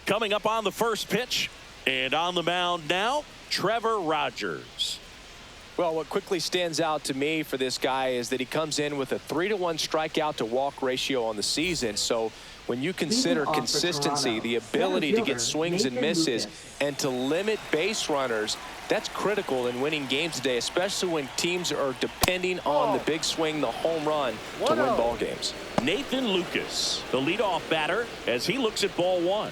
Coming up on the first pitch, and on the mound now, Trevor Rogers. Well, what quickly stands out to me for this guy is that he comes in with a 3-to-1 strikeout to walk ratio on the season. So when you consider consistency, the ability to get swings and misses, and to limit base runners, that's critical in winning games today, especially when teams are depending on the big swing, the home run, to win ball games. Nathan Lucas, the leadoff batter, as he looks at ball one.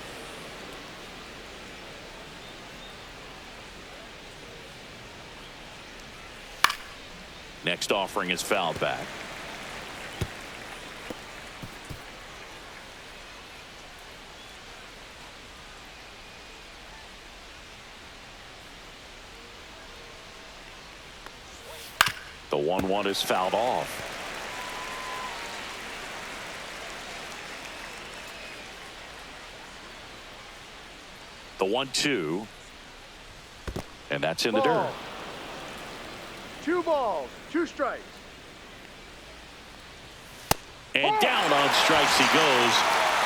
Next offering is fouled back. The 1-1 is fouled off. The 1-2. And that's in the dirt. 2 balls, 2 strikes. And down on strikes he goes,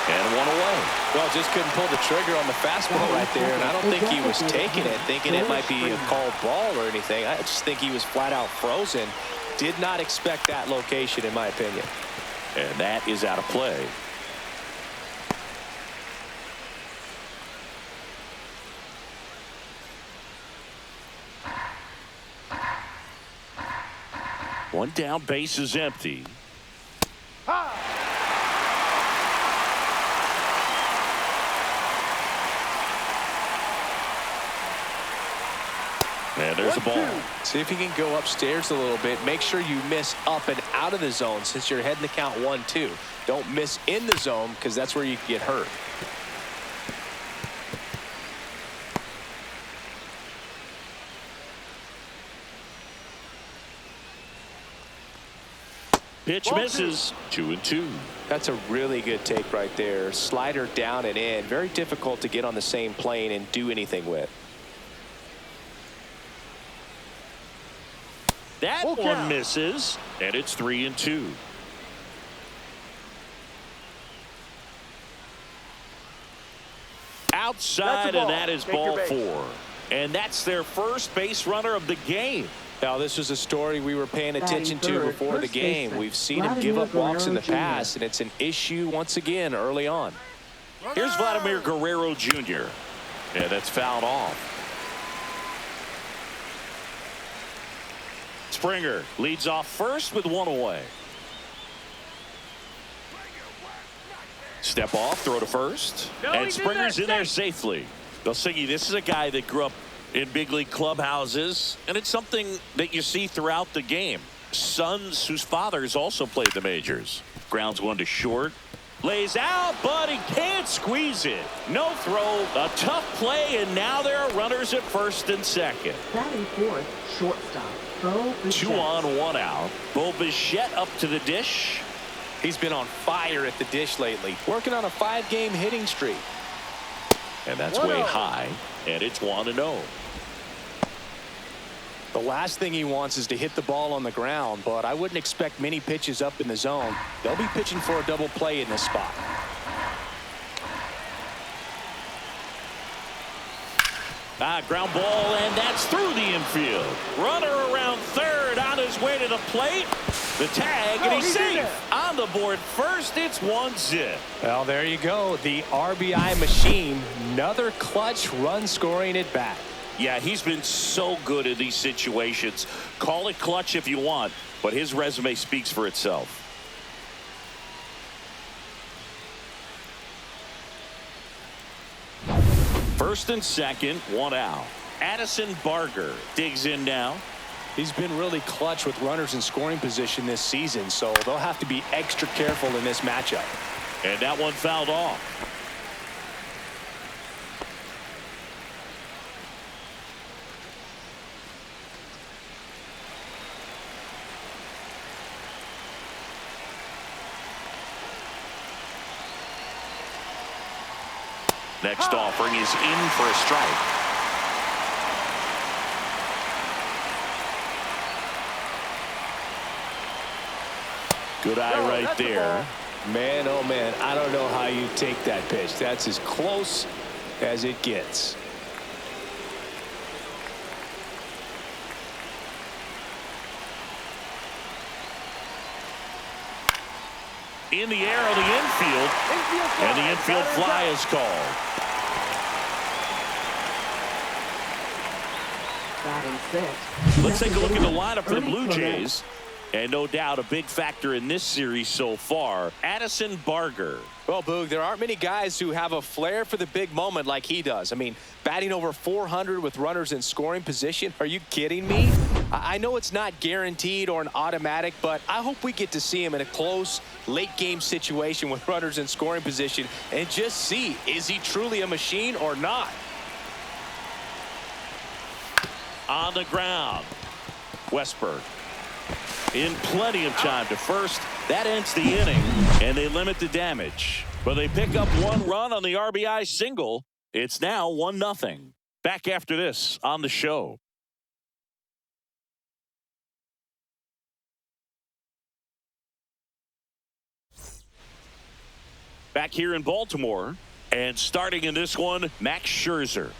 and 1 away. Well, just couldn't pull the trigger on the fastball right there, and I don't think he was taking it, thinking it might be a called ball or anything. I just think he was flat out frozen. Did not expect that location, in my opinion. And that is out of play. One down, base is empty. And there's a ball. See if you can go upstairs a little bit. Make sure you miss up and out of the zone since you're heading to count 1-2. Don't miss in the zone because that's where you can get hurt. Pitch misses. 2-2. That's a really good take right there. Slider down and in. Very difficult to get on the same plane and do anything with. That one misses, and it's 3-2. Outside, and that is ball 4. And that's their first base runner of the game. Now, this was a story we were paying attention to before the game. We've seen him give up walks in the past, and it's an issue once again early on. Here's Vladimir Guerrero Jr. And that's fouled off. Springer leads off first with 1 away. Step off, throw to first. And Springer's in there safely. They'll say this is a guy that grew up in big league clubhouses, and it's something that you see throughout the game. Sons whose fathers also played the majors. Grounds 1 to short. Lays out, but he can't squeeze it. No throw, a tough play, and now there are runners at first and second. Batting fourth, shortstop. 2 on, 1 out. Bo Bichette up to the dish. He's been on fire at the dish lately, working on a 5-game hitting streak. And that's way high, and it's 1-0. The last thing he wants is to hit the ball on the ground, but I wouldn't expect many pitches up in the zone. They'll be pitching for a double play in this spot. Ground ball, and that's through the infield. Runner around third on his way to the plate. The tag, and he's safe. On the board first, it's 1-0. Well, there you go. The RBI machine. Another clutch run scoring at bat. Yeah, he's been so good in these situations. Call it clutch if you want, but his resume speaks for itself. First and second, 1 out. Addison Barger digs in now. He's been really clutch with runners in scoring position this season, so they'll have to be extra careful in this matchup. And that one fouled off. Next offering is in for a strike. Good eye right there. Man, oh man, I don't know how you take that pitch. That's as close as it gets. In the air on the infield, and the infield fly is called. Batting six. Let's take a look at the lineup for the Blue Jays. And no doubt a big factor in this series so far, Addison Barger. Well, Boog, there aren't many guys who have a flair for the big moment like he does. I mean, batting over 400 with runners in scoring position. Are you kidding me? I know it's not guaranteed or an automatic, but I hope we get to see him in a close, late-game situation with runners in scoring position and just see, is he truly a machine or not? On the ground, Westberg. In plenty of time to first. That ends the inning, and they limit the damage. But they pick up one run on the RBI single. It's now 1-0. Back after this on the show. Back here in Baltimore, and starting in this one, Max Scherzer.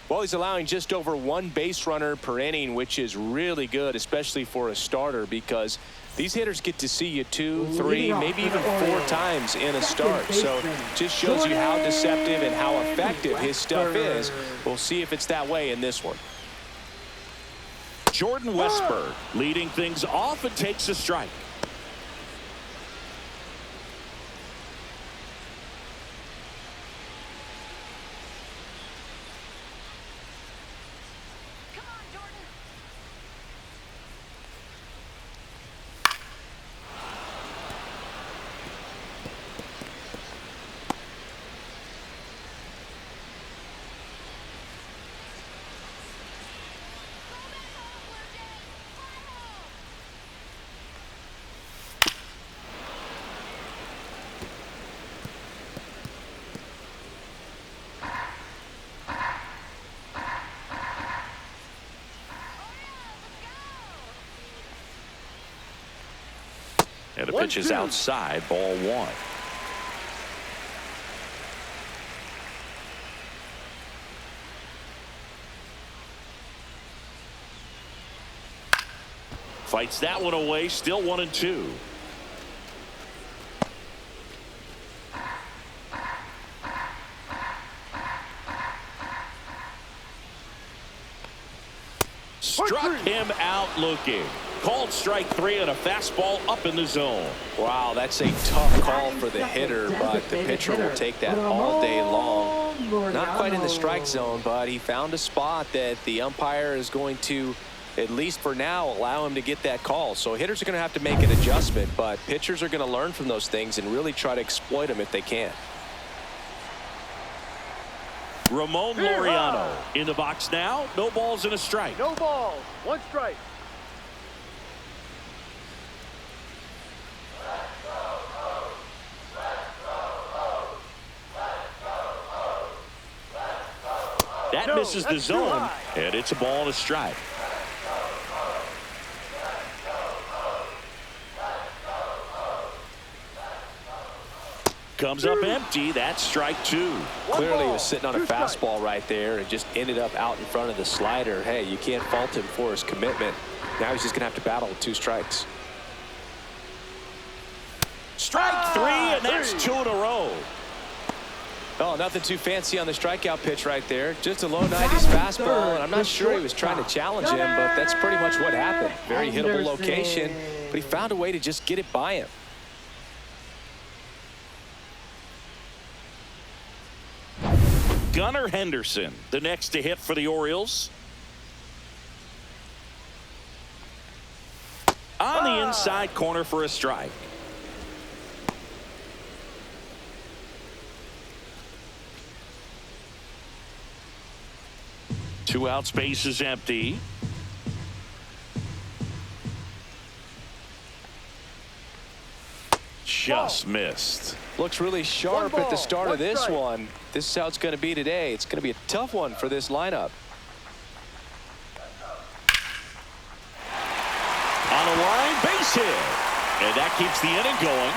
Well, he's allowing just over one base runner per inning, which is really good, especially for a starter, because these hitters get to see you 2, 3, maybe even 4 times in a start. So just shows you how deceptive and how effective his stuff is. We'll see if it's that way in this one. Jordan Westberg leading things off and takes a strike. And the pitch is outside, ball 1. Fights that one away, still 1-2. Struck him out looking. Called strike 3 on a fastball up in the zone. Wow, that's a tough call for the hitter, but the pitcher will take that all day long. Not quite in the strike zone, but he found a spot that the umpire is going to, at least for now, allow him to get that call. So hitters are going to have to make an adjustment, but pitchers are going to learn from those things and really try to exploit them if they can. Ramon Laureano in the box now. No balls and a strike. No balls, 1 strike. That misses the zone, and it's a ball and a strike. Comes up empty. That's strike 2. Clearly he was sitting on a fastball right there and just ended up out in front of the slider. Hey, you can't fault him for his commitment. Now he's just going to have to battle with 2 strikes. Strike 3, and that's 2 in a row. Oh, nothing too fancy on the strikeout pitch right there. Just a low 90s fastball, and I'm not sure he was trying to challenge him, but that's pretty much what happened. Very hittable location, but he found a way to just get it by him. Gunnar Henderson, the next to hit for the Orioles. On the inside corner for a strike. Two out, space is empty. Just missed. Looks really sharp at the start of this one. This is how it's going to be today. It's going to be a tough one for this lineup. On a line, base hit. And that keeps the inning going.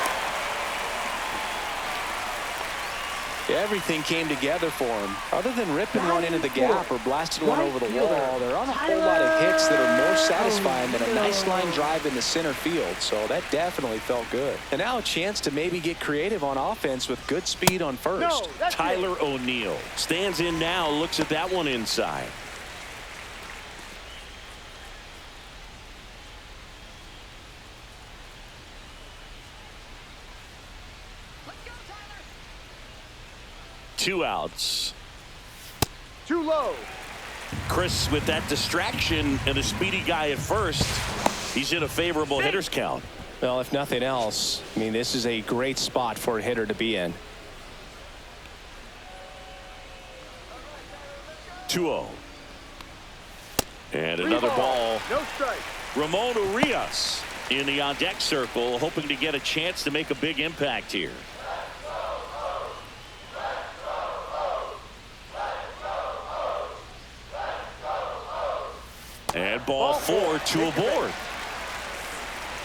Everything came together for him. Other than ripping one into the gap or blasting one over the wall, there aren't a whole lot of hits that are more satisfying than a nice line drive in the center field. So that definitely felt good. And now a chance to maybe get creative on offense with good speed on first. Tyler O'Neill stands in now, looks at that one inside. Two outs. Too low. Chris, with that distraction and a speedy guy at first, he's in a favorable hitter's count. Well, if nothing else, I mean, this is a great spot for a hitter to be in. 2-0. And another ball. No strike. Ramon Urias in the on-deck circle, hoping to get a chance to make a big impact here. And ball 4, 2 aboard.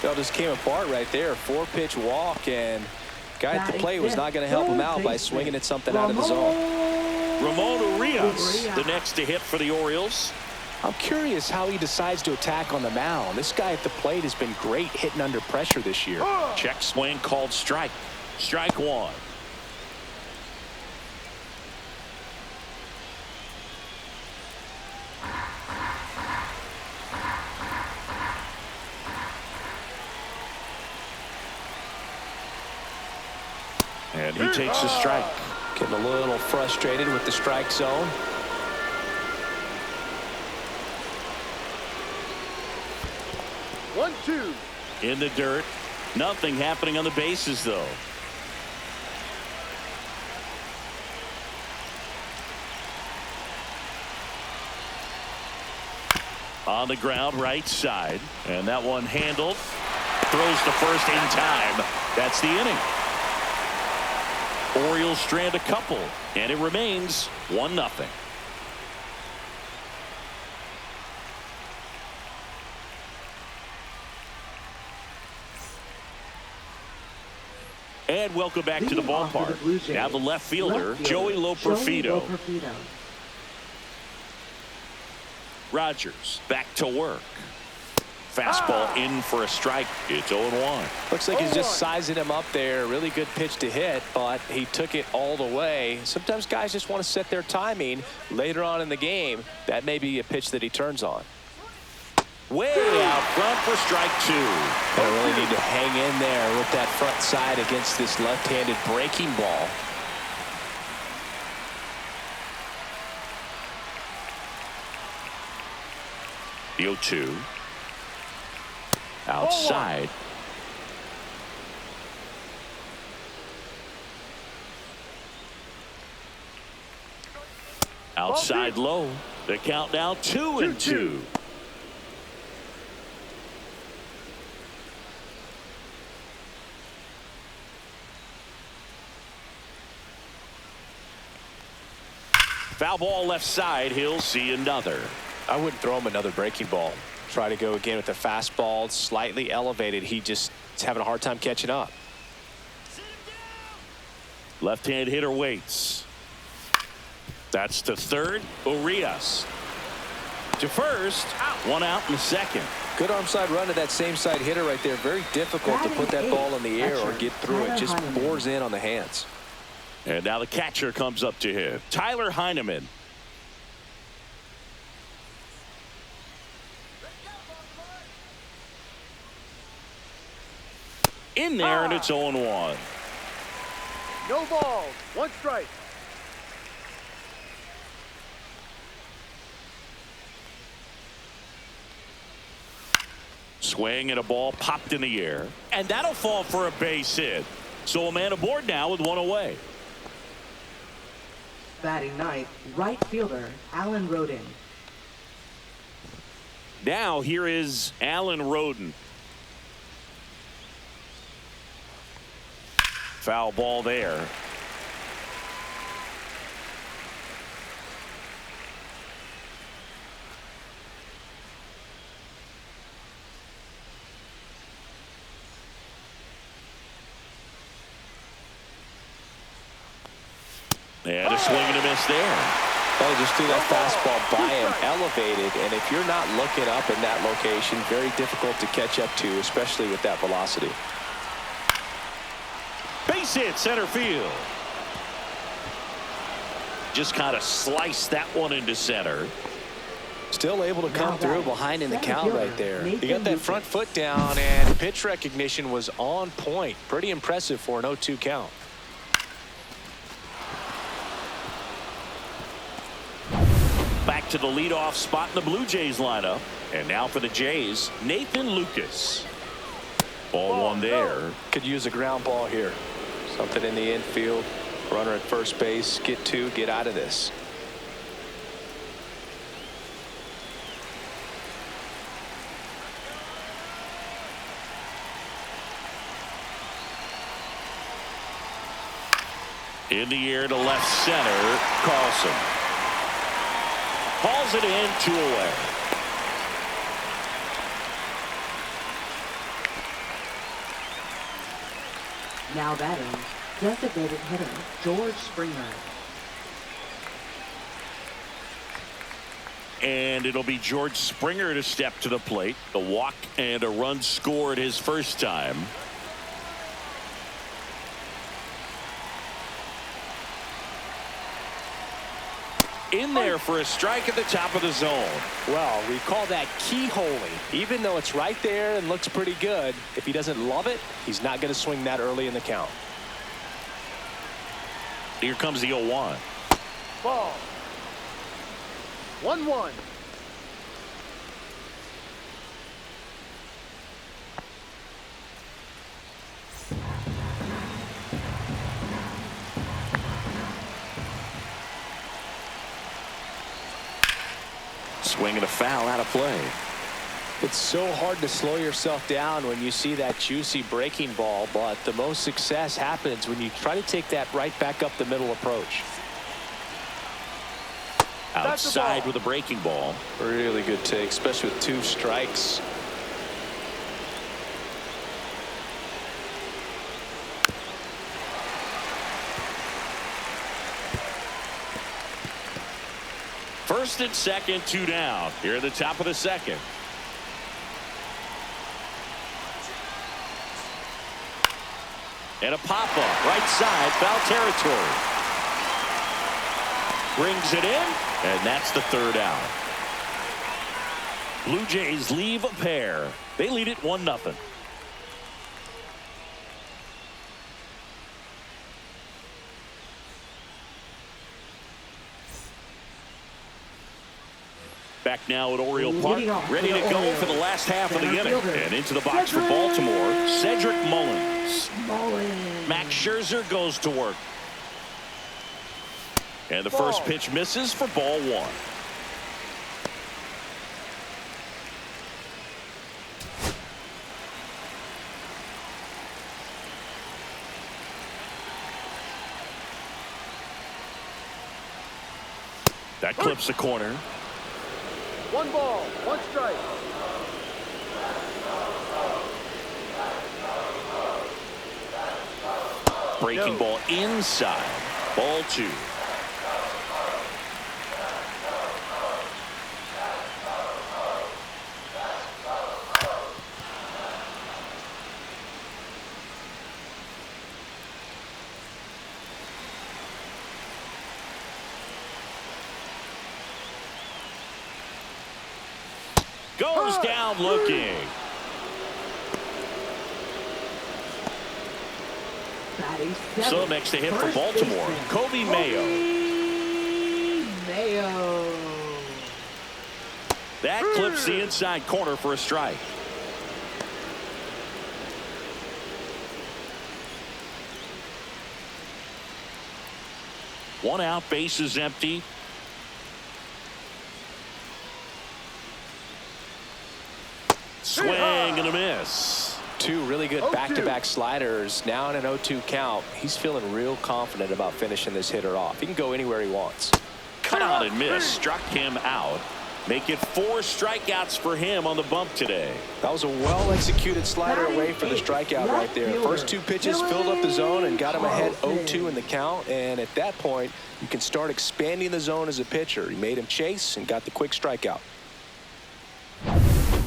It just came apart right there. 4-pitch walk, and guy at the plate was not going to help him out by swinging at something out of the zone. Ramon Urias, the next to hit for the Orioles. I'm curious how he decides to attack on the mound. This guy at the plate has been great hitting under pressure this year. Check swing called strike. Strike one. And he takes a strike. Getting a little frustrated with the strike zone. One, two. In the dirt. Nothing happening on the bases, though. On the ground, right side. And that one handled. Throws to first in time. That's the inning. Orioles strand a couple, and it remains 1-0. And welcome back to the ballpark. Now the left fielder, Joey Loperfido. Rogers back to work. Fastball in for a strike. It's 0-1. Looks like he's just sizing him up there. Really good pitch to hit, but he took it all the way. Sometimes guys just want to set their timing later on in the game. That may be a pitch that he turns on. Way out front for strike two. They really need to hang in there with that front side against this left-handed breaking ball. The 0-2. Outside. Outside low. The count now 2-2. Foul ball left side. He'll see another. I wouldn't throw him another breaking ball. Try to go again with the fastball, slightly elevated. He just is having a hard time catching up. Left-hand hitter waits. That's to third. Urias to first. One out in the second. Good arm side run to that same side hitter right there. Very difficult to put that ball in the air or get through it. Just bores in on the hands. And now the catcher comes up to him. Tyler Heineman. In there, and it's 0-1. No balls. One strike. Swing and a ball popped in the air. And that'll fall for a base hit. So a man aboard now with one away. Batting ninth, right fielder, Alan Roden. Now here is Alan Roden. Foul ball there. And a swing and a miss there. Well, just threw that fastball by him, elevated, and if you're not looking up in that location, very difficult to catch up to, especially with that velocity. Base hit center field. Just kind of sliced that one into center. Still able to come through behind in the count right there. He got that front foot down, and pitch recognition was on point. Pretty impressive for an 0-2 count. Back to the leadoff spot in the Blue Jays lineup. And now for the Jays, Nathan Lucas. Ball one there. Could use a ground ball here. Something in the infield. Runner at first base. Get two. Get out of this. In the air to left center. Carlson hauls it in, 2 away. Now batting, designated hitter George Springer. And it'll be George Springer to step to the plate. A walk and a run scored his first time. In there for a strike at the top of the zone. Well, we call that keyholing. Even though it's right there and looks pretty good, if he doesn't love it, he's not going to swing that early in the count. Here comes the 0-1. Ball. 1-1. Swing and a foul out of play. It's so hard to slow yourself down when you see that juicy breaking ball, but the most success happens when you try to take that right back up the middle approach. Outside with a breaking ball. Really good take, especially with 2 strikes. First and second, 2 down. Here at the top of the second. And a pop-up, right side, foul territory. Brings it in, and that's the 3rd out. Blue Jays leave a pair. They lead it 1-0. Back now at Oriole Park, ready to go for the last half of the inning. And into the box for Baltimore, Cedric Mullins. Max Scherzer goes to work. And the first pitch misses for ball 1. That clips the corner. 1 ball, 1 strike. Breaking ball inside. Ball 2. Goes down looking. So next to hit for Baltimore, Kobe Mayo. That clips the inside corner for a strike. One out, base is empty. Swing and a miss. 2 really good back-to-back sliders. Now in an 0-2 count. He's feeling real confident about finishing this hitter off. He can go anywhere he wants. Cut out and miss. Struck him out. Make it 4 strikeouts for him on the bump today. That was a well-executed slider away for the strikeout right there. First 2 pitches filled up the zone and got him ahead 0-2 in the count. And at that point, you can start expanding the zone as a pitcher. He made him chase and got the quick strikeout.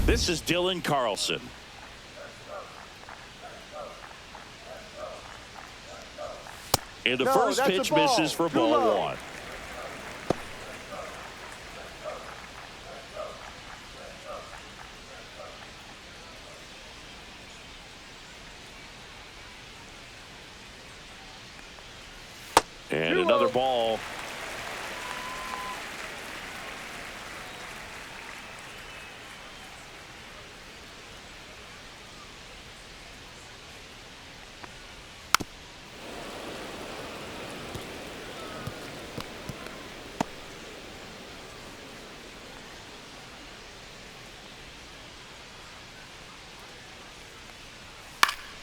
This is Dylan Carlson. And the first pitch misses for ball 1. And another ball.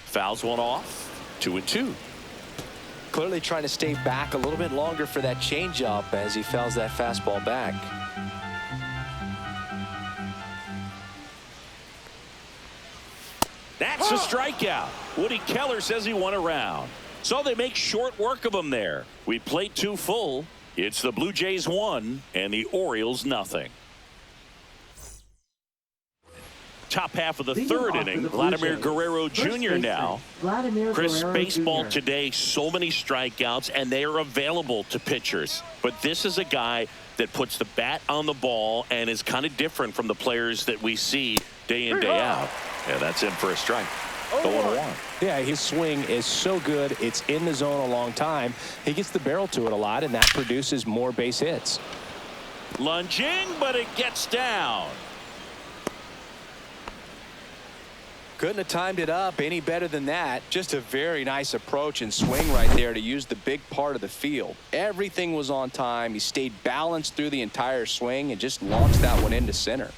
Fouls one off. 2-2. Clearly trying to stay back a little bit longer for that changeup as he fouls that fastball back. That's a strikeout. Woody Keller says he won a round. So they make short work of him there. We played 2 full. It's the Blue Jays 1 and the Orioles nothing. Top half of the third inning. Vladimir Guerrero Jr. now. Chris, baseball today, so many strikeouts, and they are available to pitchers. But this is a guy that puts the bat on the ball and is kind of different from the players that we see day in, day out. Yeah, that's in for a strike. 0-1. Yeah, his swing is so good. It's in the zone a long time. He gets the barrel to it a lot, and that produces more base hits. Lunging, but it gets down. Couldn't have timed it up any better than that. Just a very nice approach and swing right there to use the big part of the field. Everything was on time. He stayed balanced through the entire swing and just launched that one into center.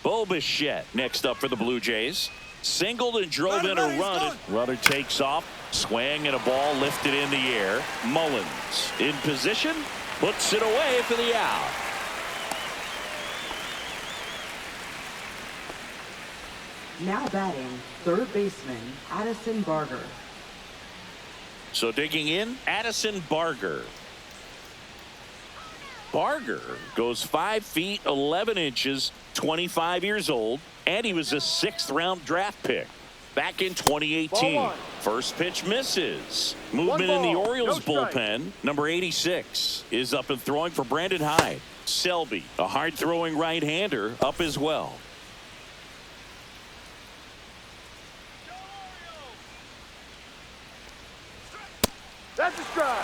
Bo Bichette next up for the Blue Jays. Singled and drove in a run. Runner takes off. Swing and a ball lifted in the air. Mullins in position. Puts it away for the out. Now batting, third baseman, Addison Barger. So digging in, Addison Barger. Barger goes 5 feet 11 inches, 25 years old, and he was a 6th-round draft pick back in 2018. First pitch misses. Movement in the Orioles bullpen. Number 86 is up and throwing for Brandon Hyde. Selby, a hard-throwing right-hander, up as well. That's a strike.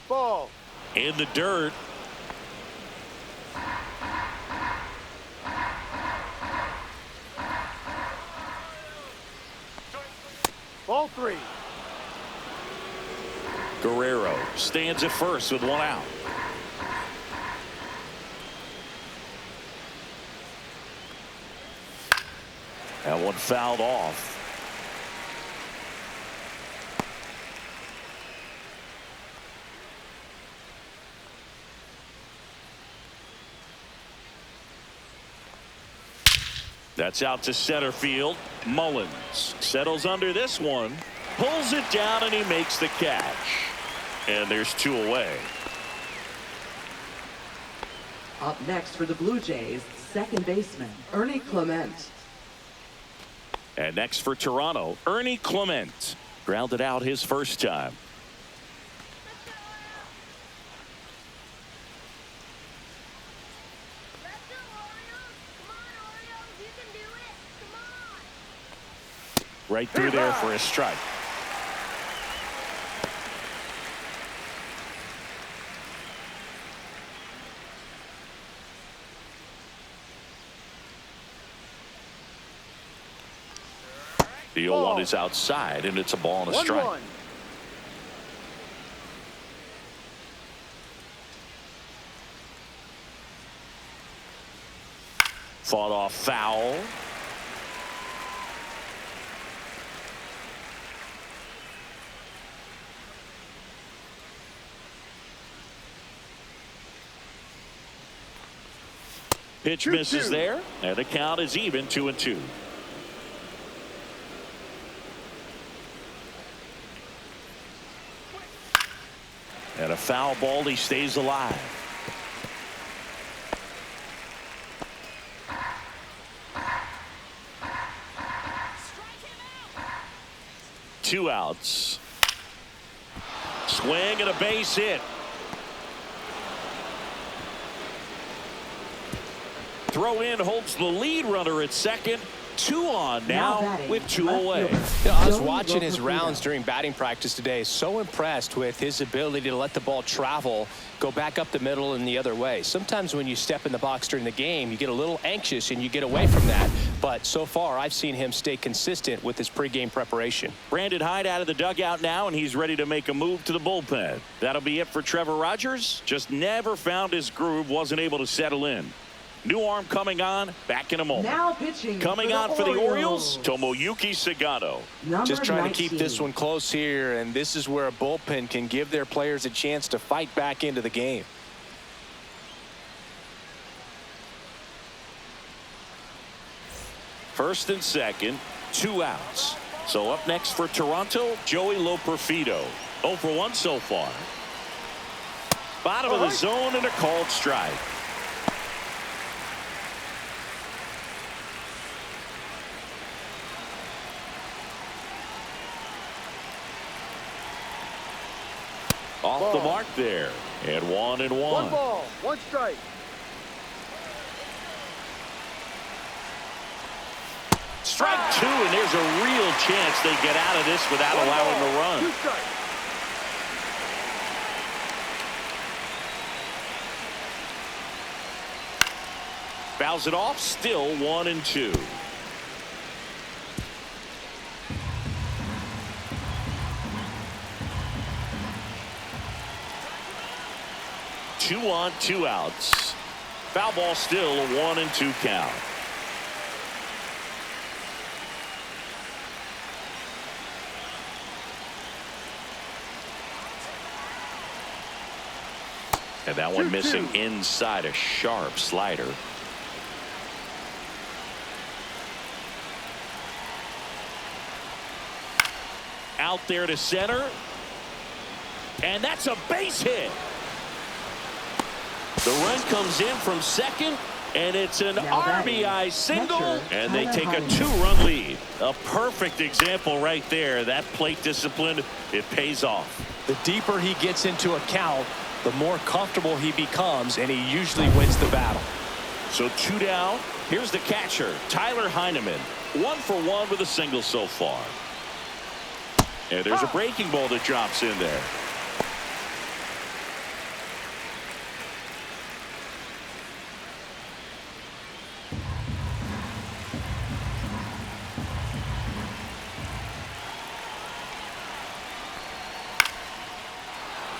Ball. In the dirt. Ball 3. Guerrero stands at first with 1 out. That one fouled off. That's out to center field. Mullins settles under this one, pulls it down, and he makes the catch. And there's 2 away. Up next for the Blue Jays, second baseman, Ernie Clement. And next for Toronto, Ernie Clement. Grounded out his first time. Right through there for a strike. The 0-1 is outside, and it's a ball and a strike. 1-1. Fought off foul. Pitch 2-2. misses there, and the count is even 2-2. And a foul ball, he stays alive. Two outs. Swing and a base hit. Throw in holds the lead runner at second. 2 on now with 2 away. You know, I was watching his rounds during batting practice today. So impressed with his ability to let the ball travel, go back up the middle and the other way. Sometimes when you step in the box during the game, you get a little anxious and you get away from that. But so far, I've seen him stay consistent with his pregame preparation. Brandon Hyde out of the dugout now, and he's ready to make a move to the bullpen. That'll be it for Trevor Rogers. Just never found his groove, wasn't able to settle in. New arm coming on, back in a moment. Now pitching coming on for the Orioles, Tomoyuki Sagano. Just trying 19. to keep this one close here, and this is where a bullpen can give their players a chance to fight back into the game. First and second, 2 outs. So up next for Toronto, Joey Loperfido. 0 for 1 so far. Bottom of the zone and a called strike. Off the mark there. And 1-1. 1 ball, 1 strike. Strike 2, and there's a real chance they get out of this without allowing a run. 2 strikes. Fouls it off, still 1-2. Two on, 2 outs. Foul ball, still a 1-2 count. And that one missing inside, a sharp slider. Out there to center. And that's a base hit. The run comes in from second, and it's an RBI single, and they take a 2-run lead. A perfect example right there. That plate discipline, it pays off. The deeper he gets into a count, the more comfortable he becomes, and he usually wins the battle. So 2 down. Here's the catcher, Tyler Heineman. 1 for 1 with a single so far. And there's a breaking ball that drops in there.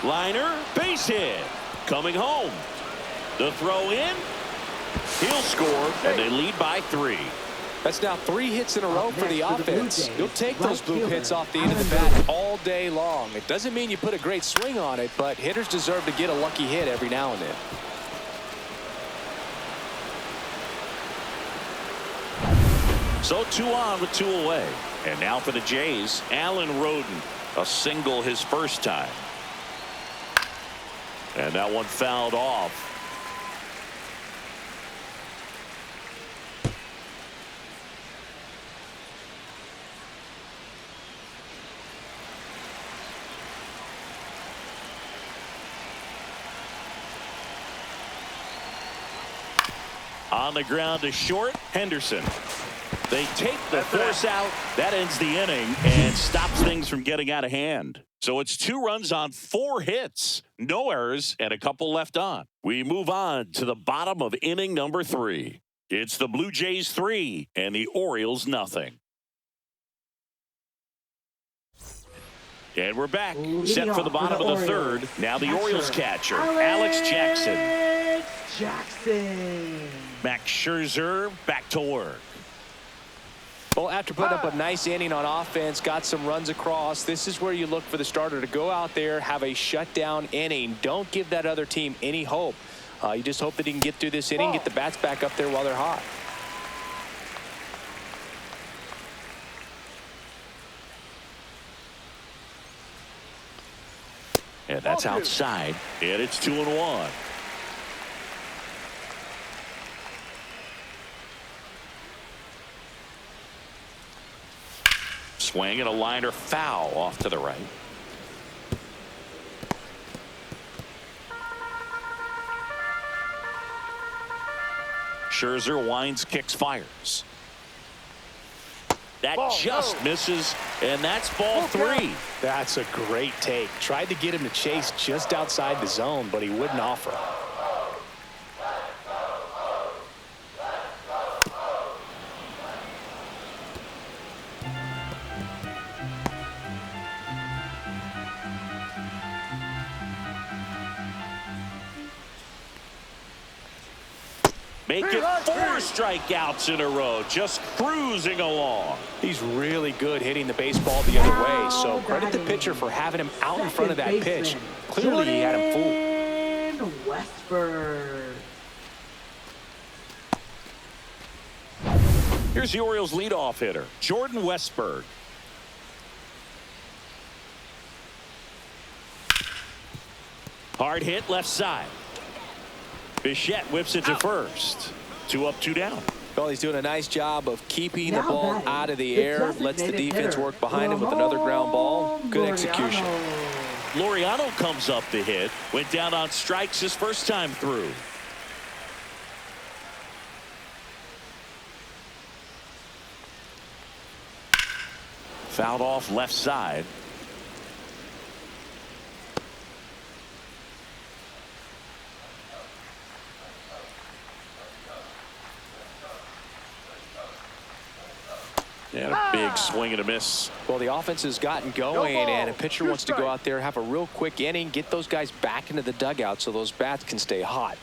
Liner, base hit. Coming home. The throw in. He'll score, and they lead by 3. That's now 3 hits in a row for the offense. You'll take those blue hits off the end of the bat all day long. It doesn't mean you put a great swing on it, but hitters deserve to get a lucky hit every now and then. So 2 on with 2 away. And now for the Jays, Alan Roden. A single his first time. And that one fouled off. On the ground to short, Henderson. They take the force out. That ends the inning and stops things from getting out of hand. So it's 2 runs on 4 hits, no errors, and a couple left on. We move on to the bottom of inning number 3. It's the Blue Jays 3 and the Orioles nothing. And we're back, set for the bottom of the 3rd. Now the Orioles catcher, Alex Jackson. Max Scherzer back to work. Well, after putting up a nice inning on offense, got some runs across, this is where you look for the starter to go out there, have a shutdown inning. Don't give that other team any hope. You just hope that he can get through this inning, get the bats back up there while they're hot. And that's outside, and it's 2-1. Swing and a liner foul off to the right. Scherzer winds, kicks, fires. That just misses, and that's ball 3. That's a great take. Tried to get him to chase just outside the zone, but he wouldn't offer. Make it 4 strikeouts in a row, just cruising along. He's really good hitting the baseball the other way, so credit the pitcher for having him out in front of that pitch. Clearly he had him fooled. Westberg. Here's the Orioles leadoff hitter, Jordan Westberg. Hard hit left side. Bichette whips it to first. 2 up, 2 down. Well, he's doing a nice job of keeping the ball out of the air. Lets the defense work behind him with another ground ball. Good execution. Laureano comes up to hit. Went down on strikes his first time through. Fouled off left side. And a big swing and a miss. Well, the offense has gotten going, and a pitcher wants to go out there, have a real quick inning, get those guys back into the dugout so those bats can stay hot.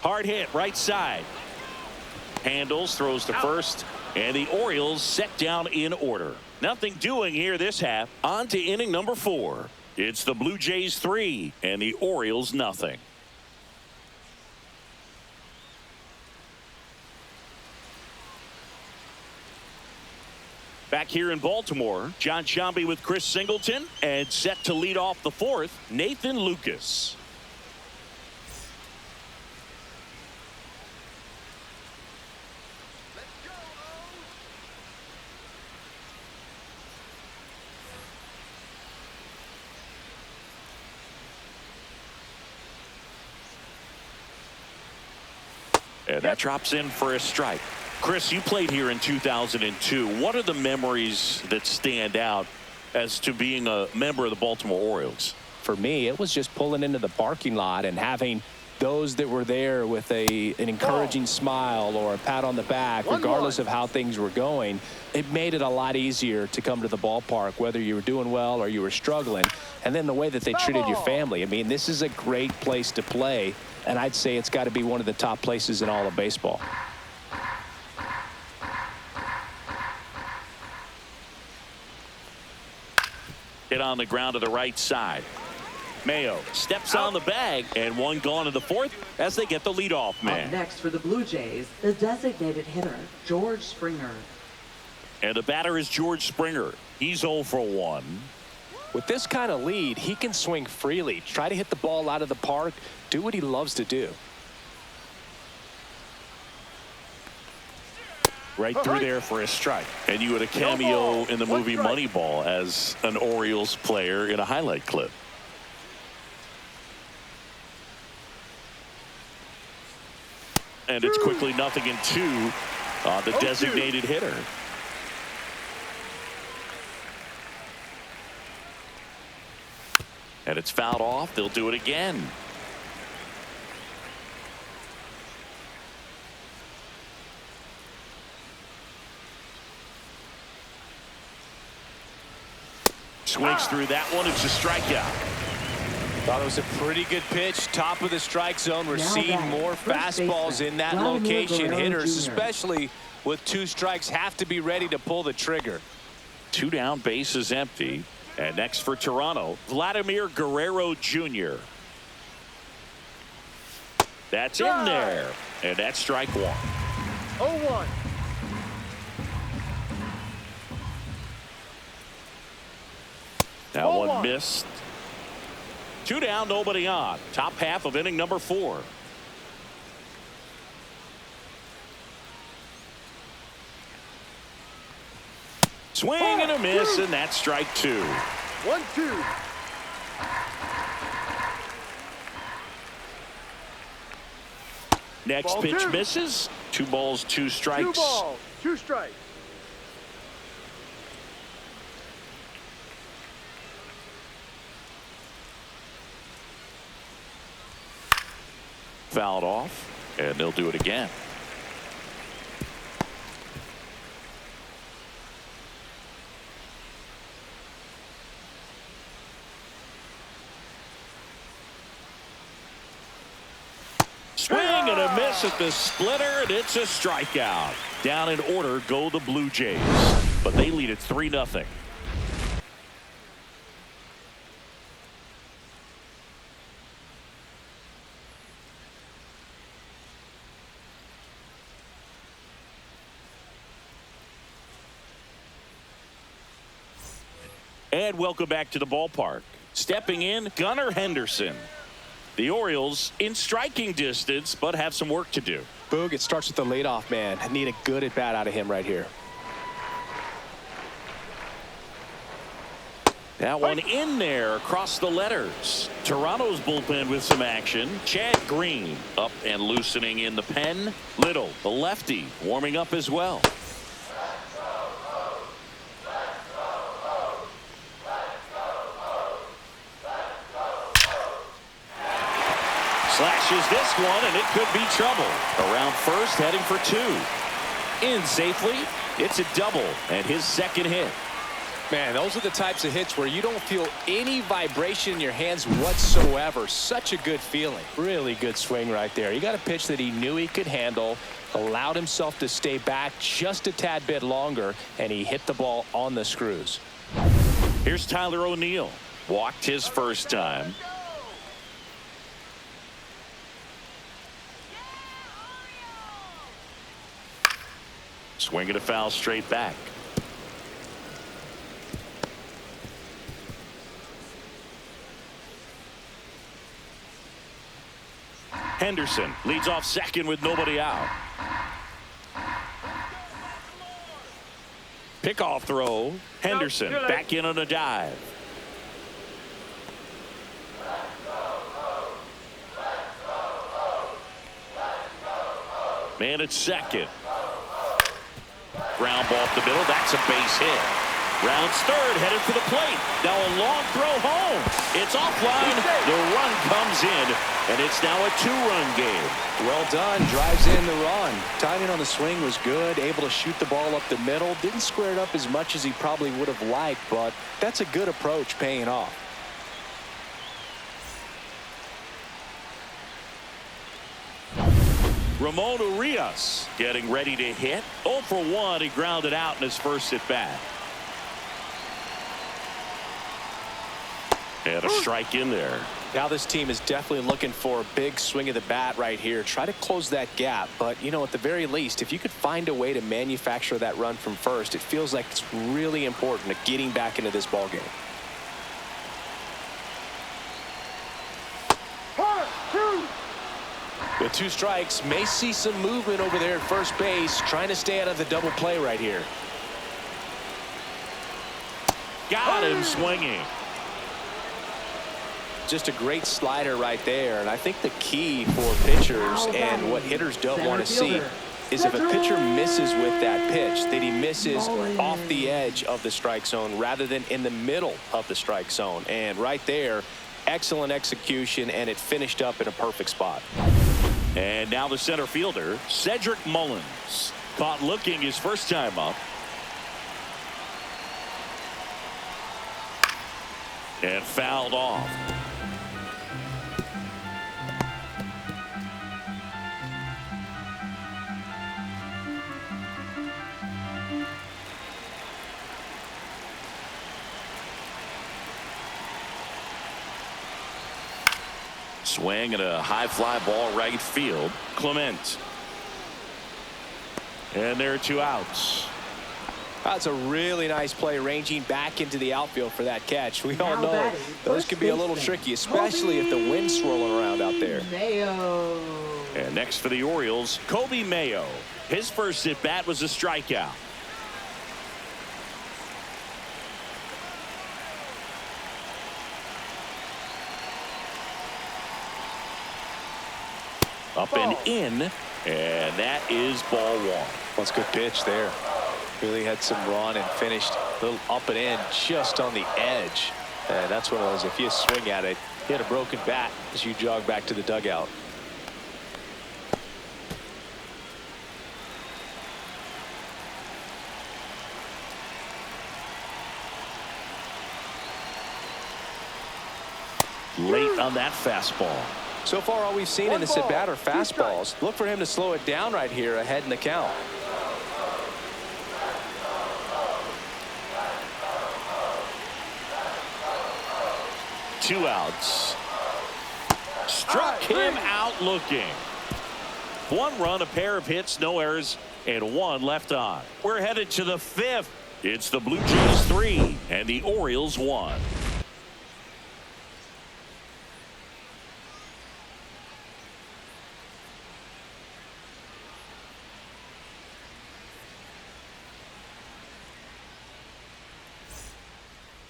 Hard hit right side. Handles, throws to first, and the Orioles set down in order. Nothing doing here this half. On to inning number 4. It's the Blue Jays 3 and the Orioles nothing. Back here in Baltimore, John Sciambi with Chris Singleton, and set to lead off the 4th, Nathan Lucas. And that drops in for a strike. Chris, you played here in 2002. What are the memories that stand out as to being a member of the Baltimore Orioles? For me, it was just pulling into the parking lot and having those that were there with an encouraging smile or a pat on the back, regardless of how things were going. It made it a lot easier to come to the ballpark, whether you were doing well or you were struggling. And then the way that they treated your family. I mean, this is a great place to play, and I'd say it's got to be one of the top places in all of baseball. Hit on the ground to the right side. Mayo steps on the bag, and one gone in the 4th as they get the leadoff man. Up next for the Blue Jays, the designated hitter, George Springer. And the batter is George Springer. He's 0 for 1. With this kind of lead, he can swing freely, try to hit the ball out of the park, do what he loves to do. Right through there for a strike. And you had a cameo in the movie Moneyball as an Orioles player in a highlight clip. And it's quickly 0-2 on the designated hitter. And it's fouled off. They'll do it again. Swings through that one. It's a strikeout. Thought it was a pretty good pitch. Top of the strike zone. We're seeing more fastballs in that location. Hitters, especially with 2 strikes, have to be ready to pull the trigger. 2 down, bases empty. And next for Toronto, Vladimir Guerrero Jr. That's in there. And that's strike one. 0-1. That one missed. 2 down, nobody on. Top half of inning number 4. Swing and a miss, and that's strike 2. 1-2. Next Ball pitch 2. misses. 2 balls, 2 strikes. 2 balls, 2 strikes. Fouled off, and they'll do it again. Swing and a miss at the splitter, and it's a strikeout. Down in order go the Blue Jays, but they lead it 3-0. And welcome back to the ballpark. Stepping in, Gunnar Henderson. The Orioles in striking distance, but have some work to do. Boog, it starts with the leadoff man. I need a good at bat out of him right here. That one in there across the letters. Toronto's bullpen with some action. Chad Green up and loosening in the pen. Little, the lefty, warming up as well. Slashes this one, and it could be trouble. Around first, heading for 2. In safely, it's a double, and his second hit. Man, those are the types of hits where you don't feel any vibration in your hands whatsoever. Such a good feeling. Really good swing right there. He got a pitch that he knew he could handle, allowed himself to stay back just a tad bit longer, and he hit the ball on the screws. Here's Tyler O'Neill. Walked his first time. Swinging a foul straight back. Henderson leads off second with nobody out. Pickoff throw. Henderson back in on a dive. Man at second. Ground ball up the middle. That's a base hit. Rounds third, headed for the plate. Now a long throw home. It's offline. The run comes in, and it's now a 2-run game. Well done. Drives in the run. Timing on the swing was good. Able to shoot the ball up the middle. Didn't square it up as much as he probably would have liked, but that's a good approach paying off. Ramon Urias getting ready to hit. 0 for 1. He grounded out in his first at bat. And a strike in there. Now this team is definitely looking for a big swing of the bat right here. Try to close that gap. But, you know, at the very least, if you could find a way to manufacture that run from first, it feels like it's really important to getting back into this ball game. With 2 strikes, may see some movement over there at first base, trying to stay out of the double play right here. Got him swinging. Just a great slider right there. And I think the key for pitchers and what hitters don't want to see is if a pitcher misses with that pitch, that he misses off the edge of the strike zone rather than in the middle of the strike zone. And right there, excellent execution, and it finished up in a perfect spot. And now the center fielder, Cedric Mullins. Caught looking his first time up. And fouled off. Swing and a high fly ball right field. Clement. And there are 2 outs. That's a really nice play, ranging back into the outfield for that catch. We all Now know batting, those first can be a little baseman, tricky, especially if the wind's swirling around out there. Mayo. And next for the Orioles, Kobe Mayo. His first at bat was a strikeout. Up and in, and that is ball 1. That's a good pitch there. Really had some run and finished a little up and in just on the edge. And that's one of those, if you swing at it, you had a broken bat as you jog back to the dugout. Late on that fastball. So far, all we've seen in this at bat are fastballs. Look for him to slow it down right here ahead in the count. Two outs. Struck him out looking. 1 run, a pair of hits, no errors, and 1 left on. We're headed to the 5th. It's the Blue Jays 3 and the Orioles 1.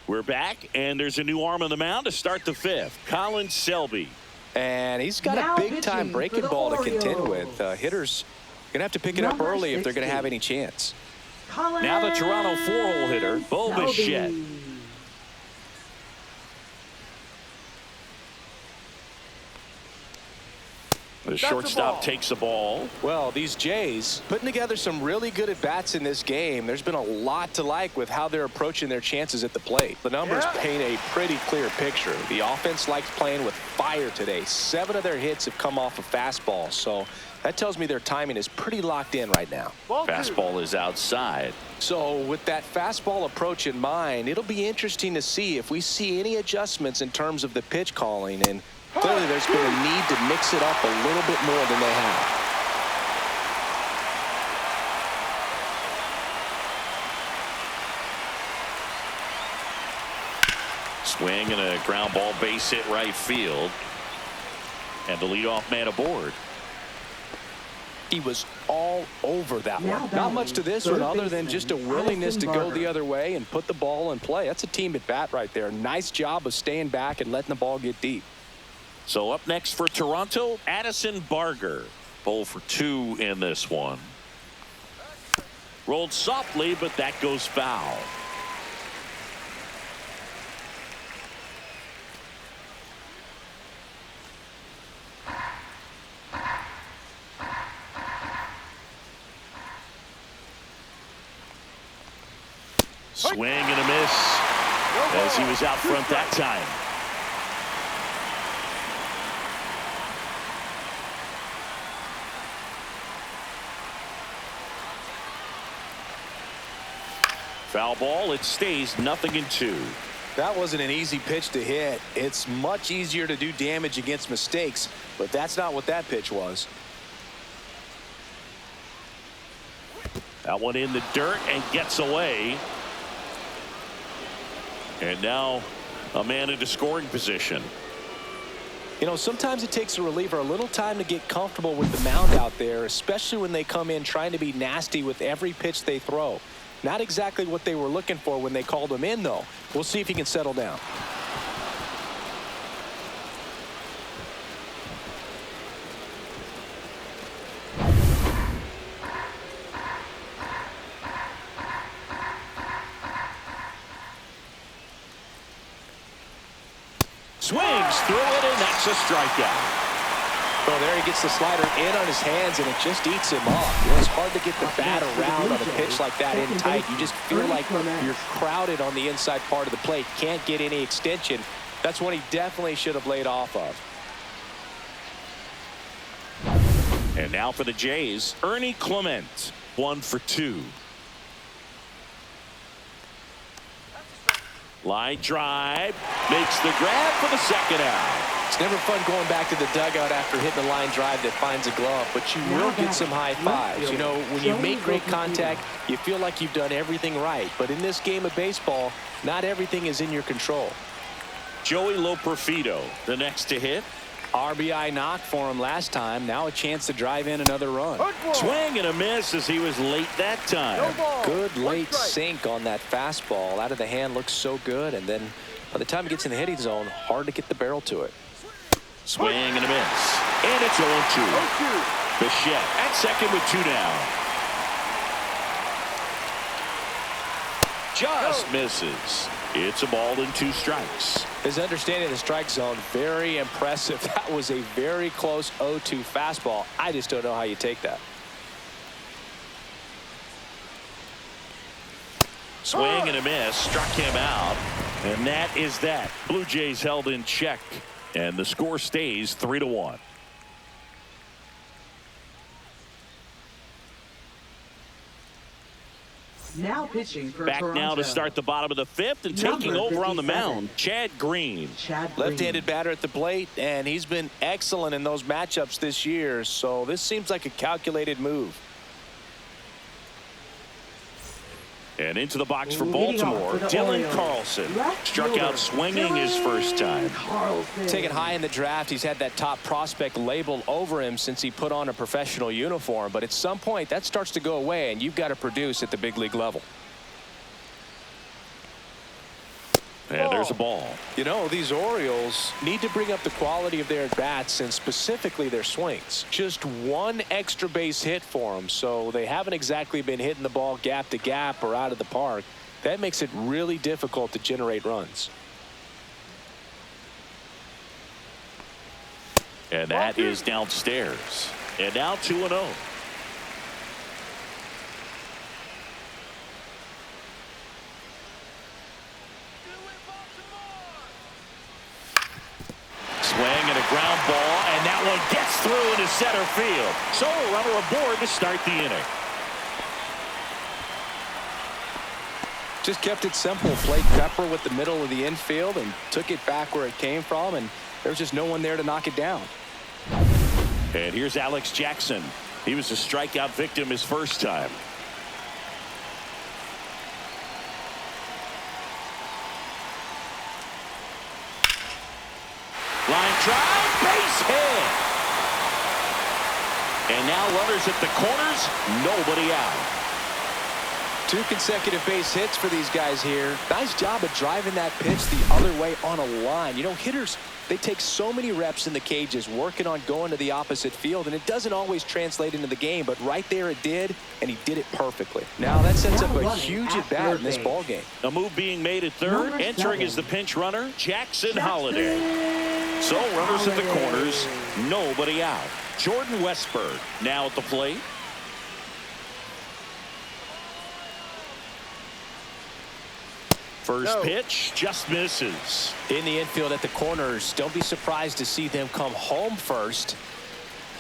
We're back, and there's a new arm on the mound to start the 5th. Colin Selby. And he's got Now a big-time pitching breaking for the ball to contend with. Orioles. Hitters going to have to pick it up Number early if they're going to 60. have any chance. Now the Toronto 4-hole hitter, Bo Bichette. Selby. The shortstop takes the ball. Well, these Jays putting together some really good at-bats in this game. There's been a lot to like with how they're approaching their chances at the plate. The numbers paint a pretty clear picture. The offense likes playing with fire today. 7 of their hits have come off of fastballs, so that tells me their timing is pretty locked in right now. Fastball is outside. So with that fastball approach in mind, it'll be interesting to see if we see any adjustments in terms of the pitch calling, and clearly there's been a need to mix it up a little bit more than they have. Swing and a ground ball base hit right field. And the leadoff man aboard. He was all over that Now one. Not batting, much to this third one other than baseman, just a willingness to go Addison the other way and put the ball in play. That's a team at bat right there. Nice job of staying back and letting the ball get deep. So up next for Toronto, Addison Barger. 0 for 2 in this one. Rolled softly, but that goes foul. Swing and a miss as he was out front that time. Foul ball. It stays 0-2. That wasn't an easy pitch to hit. It's much easier to do damage against mistakes, but that's not what that pitch was. That one in the dirt and gets away. And now a man into scoring position. You know, sometimes it takes a reliever a little time to get comfortable with the mound out there, especially when they come in trying to be nasty with every pitch they throw. Not exactly what they were looking for when they called him in, though. We'll see if he can settle down. Swings through it, and that's a strikeout. Oh, there he gets the slider in on his hands, and it just eats him off. You know, it's hard to get the bat around on a pitch like that in tight. You just feel like you're crowded on the inside part of the plate. Can't get any extension. That's one he definitely should have laid off of. And now for the Jays, Ernie Clement. 1 for 2. Line drive. Makes the grab for the second out. It's never fun going back to the dugout after hitting a line drive that finds a glove, but you will get some high fives. You know, when you make great contact, you feel like you've done everything right. But in this game of baseball, not everything is in your control. Joey Loperfido, the next to hit. RBI knock for him last time. Now a chance to drive in another run. Swing and a miss as he was late that time. Good late sink on that fastball. Out of the hand, looks so good. And then by the time it gets in the hitting zone, hard to get the barrel to it. Swing and a miss. And it's 0-2. Bichette at second with 2 down. Just misses. It's a ball and 2 strikes. His understanding of the strike zone, very impressive. That was a very close 0-2 fastball. I just don't know how you take that. Swing and a miss. Struck him out. And that is that. Blue Jays held in check. And the score stays 3-1. Now pitching for Back Toronto. now to start the bottom of the 5th and taking Number over on the 57. mound, Chad Green. Left-handed batter at the plate, and he's been excellent in those matchups this year, so this seems like a calculated move. And into the box for Leading off Baltimore, for the Dylan Orioles. Carlson. Left Struck fielder, out swinging his first time. Carlson. Taken high in the draft, he's had that top prospect label over him since he put on a professional uniform, but at some point that starts to go away, and you've got to produce at the big league level. And there's a ball. You know, these Orioles need to bring up the quality of their at-bats and specifically their swings. Just one extra base hit for them, so they haven't exactly been hitting the ball gap to gap or out of the park. That makes it really difficult to generate runs. And that is downstairs. And now 2-0. Swing and a ground ball, and that one gets through into center field. So a runner aboard to start the inning. Just kept it simple. Played Pepper with the middle of the infield and took it back where it came from, and there's just no one there to knock it down. And here's Alex Jackson. He was a strikeout victim his first time. Line drive, base hit. And now runners at the corners, nobody out. 2 consecutive base hits for these guys here. Nice job of driving that pitch the other way on a line. You know, hitters, they take so many reps in the cages working on going to the opposite field, and it doesn't always translate into the game, but right there it did, and he did it perfectly. Now that sets up a huge at-bat in this ball game. A move being made at third. Number Entering 7. is the pinch runner, Jackson Holiday. So runners at the corners, nobody out. Jordan Westberg now at the plate. First pitch just misses. In the infield at the corners, don't be surprised to see them come home first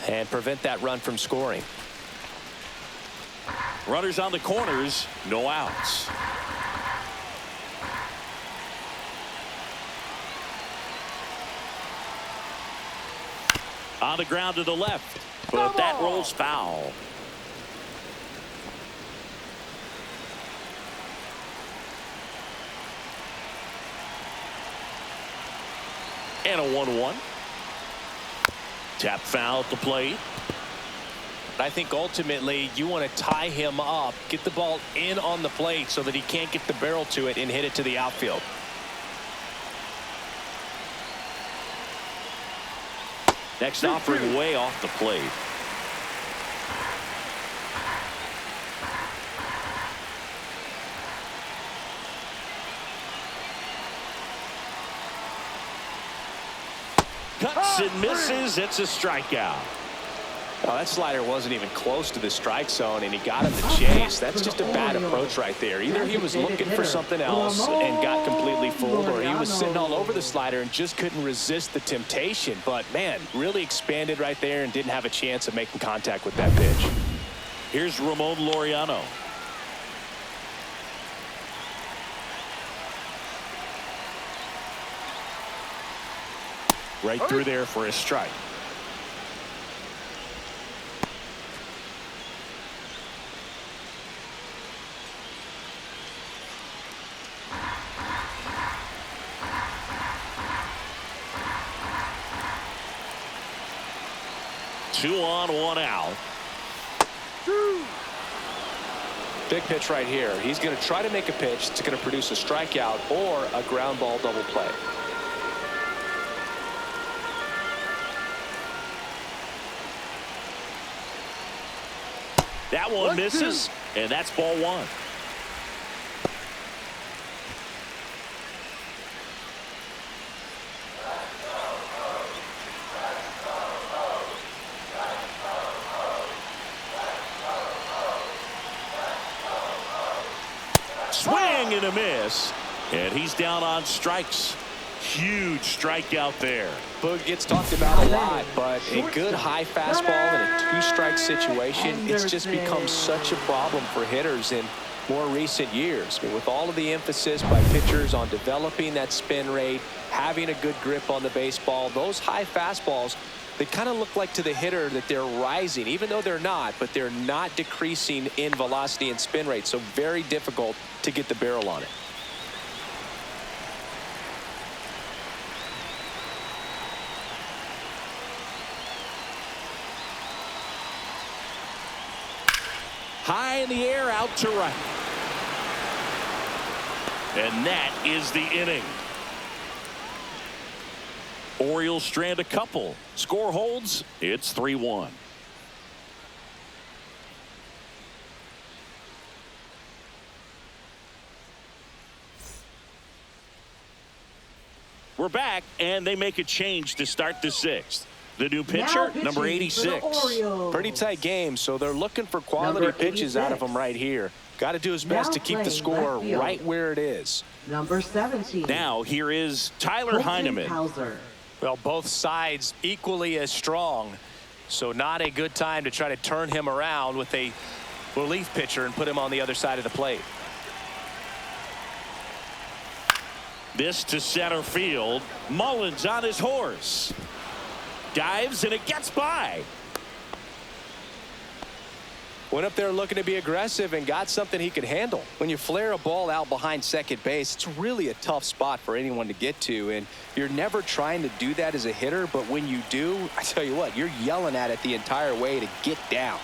and prevent that run from scoring. Runners on the corners, no outs. On the ground to the left, but that rolls foul. And a 1-1. Tap foul at the plate. I think ultimately you want to tie him up, get the ball in on the plate so that he can't get the barrel to it and hit it to the outfield. Next offering way off the plate. Cuts and misses. It's a strikeout. Oh, that slider wasn't even close to the strike zone, and he got him to chase. That's just a bad approach right there. Either he was looking for something else and got completely fooled, or he was sitting all over the slider and just couldn't resist the temptation. But, man, really expanded right there and didn't have a chance of making contact with that pitch. Here's Ramon Laureano. Right through there for a strike. Two on, one out. Big pitch right here. He's going to try to make a pitch that's going to produce a strikeout or a ground ball double play. That one misses, and that's ball one. Swing and a miss, and he's down on strikes. Huge strikeout there. Boog gets talked about a lot, but a good high fastball in a two-strike situation, it's just become such a problem for hitters in more recent years. I mean, with all of the emphasis by pitchers on developing that spin rate, having a good grip on the baseball, those high fastballs, they kind of look like to the hitter that they're rising, even though they're not, but they're not decreasing in velocity and spin rate, so very difficult to get the barrel on it. High in the air, out to right. And that is the inning. Orioles strand a couple. Score holds. It's 3-1. We're back, and they make a change to start the sixth. The new pitcher, number 86. Pretty tight game, so they're looking for quality pitches out of him right here. Got to do his best to keep the score right where it is. Number 17. Now here is Tyler Heineman. Well, both sides equally as strong, so not a good time to try to turn him around with a relief pitcher and put him on the other side of the plate. This to center field. Mullins on his horse. Dives, and it gets by. Went up there looking to be aggressive and got something he could handle. When you flare a ball out behind second base, it's really a tough spot for anyone to get to, and you're never trying to do that as a hitter, but when you do, I tell you what, you're yelling at it the entire way to get down.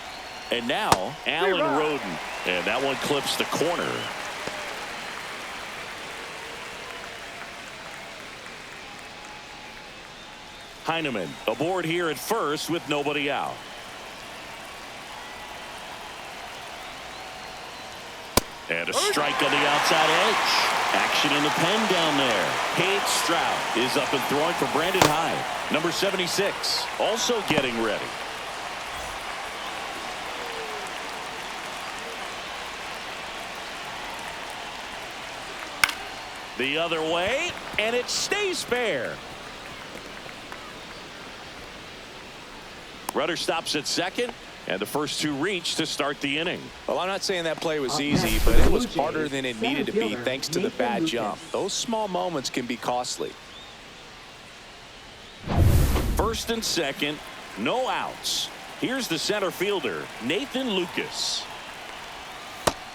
And now, Alan Roden, and that one clips the corner. Heineman aboard here at first with nobody out. And a strike on the outside edge. Action in the pen down there. Cade Stroud is up and throwing for Brandon Hyde. Number 76 also getting ready. The other way, and it stays fair. Rudder stops at second, and the first two reach to start the inning. Well, I'm not saying that play was easy, but it was harder than it needed to be thanks to the bad jump. Those small moments can be costly. First and second, no outs. Here's the center fielder, Nathan Lucas.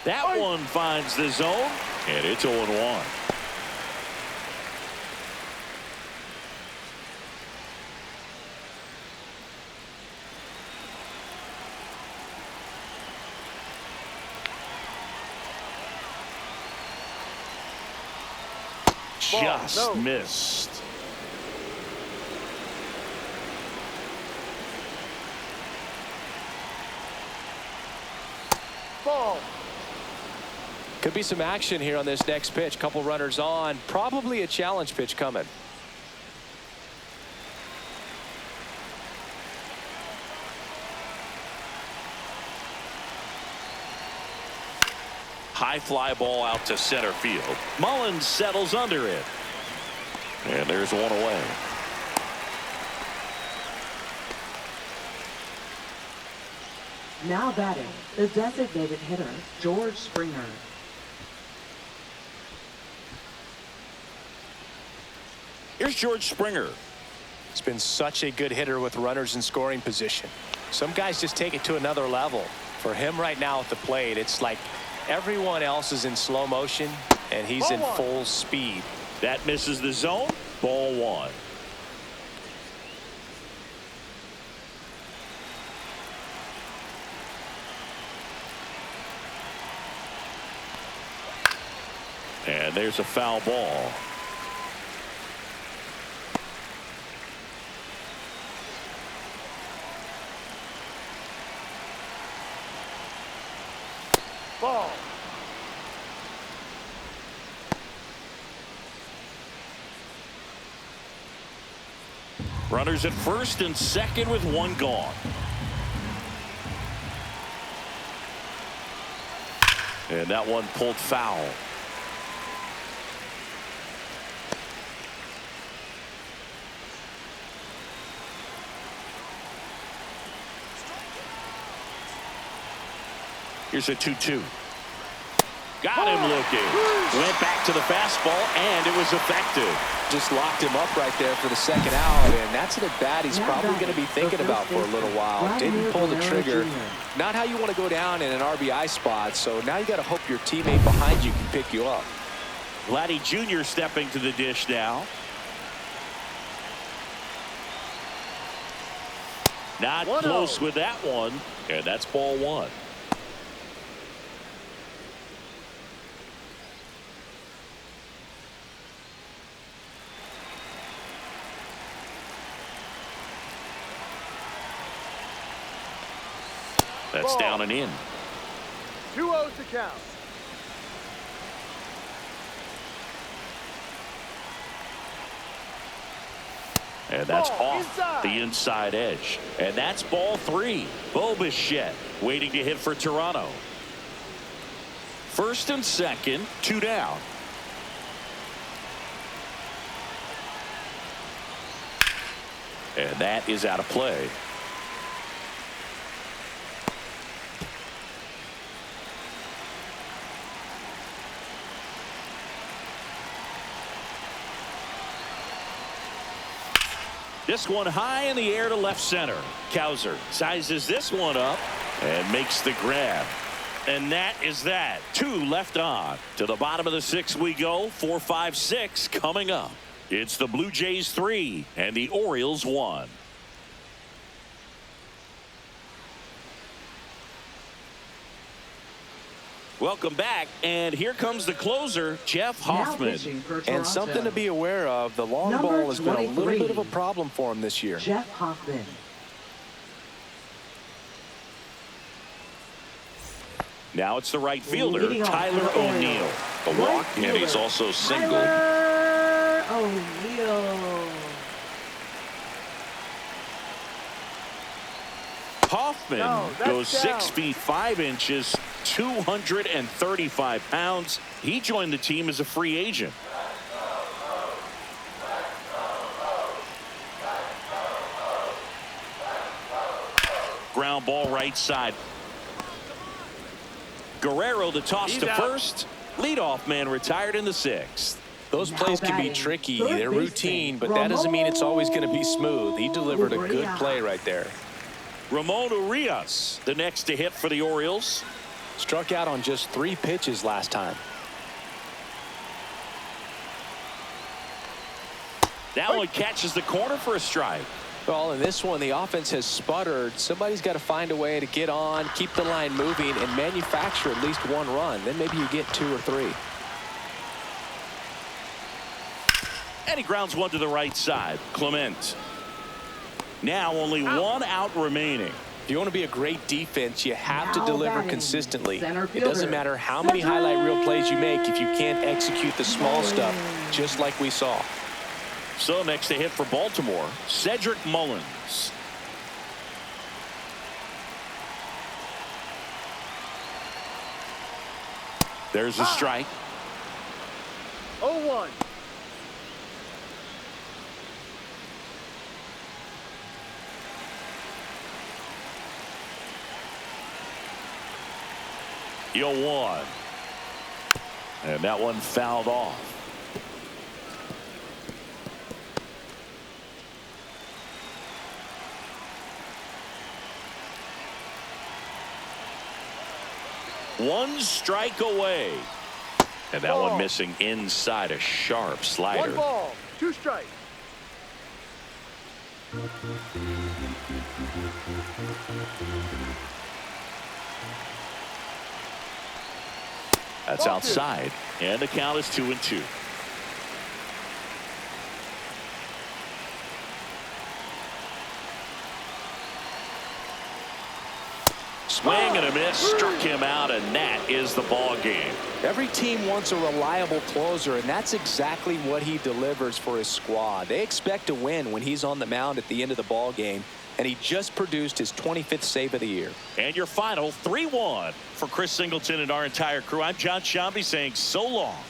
That one finds the zone, and it's 0-1. Just missed. Ball. Could be some action here on this next pitch. Couple runners on. Probably a challenge pitch coming. High fly ball out to center field. Mullins settles under it. And there's one away. Now batting, the designated hitter, George Springer. Here's George Springer. It's been such a good hitter with runners in scoring position. Some guys just take it to another level. For him right now at the plate, it's like everyone else is in slow motion and he's in full speed. That misses the zone. Ball one. And there's a foul ball. Ball. Runners at first and second with one gone. And that one pulled foul. Here's a 2-2. Got him looking. Went back to the fastball, and it was effective. Just locked him up right there for the second out, and that's an at-bat he's probably going to be thinking about for a little while. Didn't pull the trigger. Not how you want to go down in an RBI spot, so now you got to hope your teammate behind you can pick you up. Vladdy Jr. stepping to the dish now. Not close with that one, and that's ball one. That's down and in. 2-0 to count. And that's off the inside edge. And that's ball three. Bo Bichette waiting to hit for Toronto. First and second, two down. And that is out of play. This one high in the air to left center. Cowser sizes this one up and makes the grab. And that is that. Two left on. To the bottom of the sixth we go. 4, 5, 6 coming up. It's the Blue Jays 3 and the Orioles 1. Welcome back, and here comes the closer, Jeff Hoffman. And something to be aware of, the long ball has been a little bit of a problem for him this year. Jeff Hoffman. Now it's the right fielder, Tyler O'Neill. A walk, and he's also single. Tyler O'Neill. Hoffman goes 6 feet 5 inches, 235 pounds. He joined the team as a free agent. Ground ball right side. Guerrero the toss to first. Leadoff man retired in the sixth. Those plays can be tricky. They're routine, but that doesn't mean it's always going to be smooth. He delivered a good play right there. Ramon Urias, the next to hit for the Orioles. Struck out on just 3 pitches last time. That one catches the corner for a strike. Well, in this one, the offense has sputtered. Somebody's got to find a way to get on, keep the line moving, and manufacture at least 1 run. Then maybe you get 2 or 3. And he grounds one to the right side. Clement. Now only 1 out remaining. If you want to be a great defense, you have to deliver consistently. It doesn't matter how many highlight reel plays you make if you can't execute the small stuff, just like we saw. So next to hit for Baltimore, Cedric Mullins. There's a strike. 0-1. You'll 1. And that one fouled off. One strike away. And that one missing inside a sharp slider. 1 ball, 2 strikes. That's outside. And the count is 2-2. Swing and a miss, struck him out, and that is the ball game. Every team wants a reliable closer, and that's exactly what he delivers for his squad. They expect to win when he's on the mound at the end of the ball game, and he just produced his 25th save of the year. And your final 3-1 for Chris Singleton and our entire crew. I'm John Shambi saying so long.